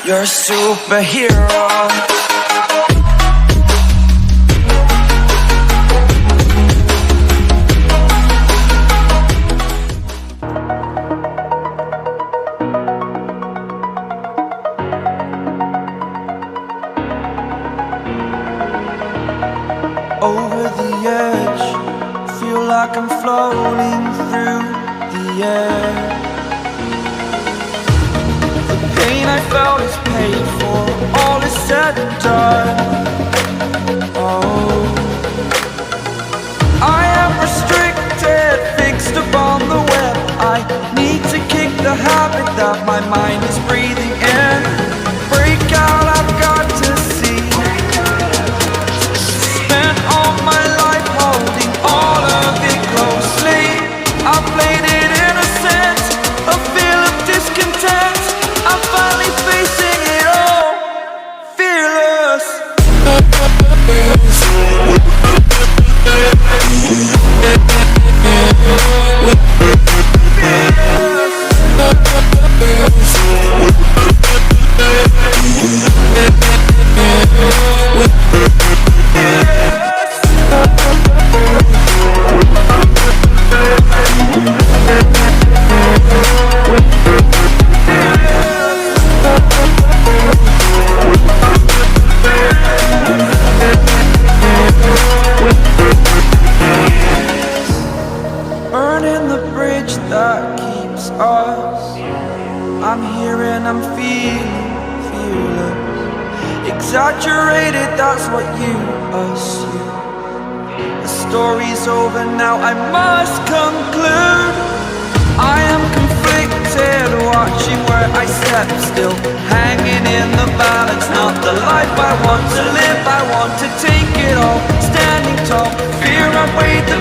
You're a superhero. Over the edge, feel like I'm floating through the air. The pain I felt is paid for, all is said and done. Oh, I am restricted, fixed upon the web. I need to kick the habit that my mind is breathing in. Break out, I've got to see. Spent all my life holding all of it closely. I played it innocent, a feel of discontent. I'm finally facing it all, fearless. Burning the bridge that keeps us. I'm here and I'm feeling fearless. Exaggerated, that's what you assume. The story's over now, I must conclude. I am conflicted, watching where I step still, hanging in the balance. Not the life I want to live, I want to take it all. Standing tall, fear I weighed the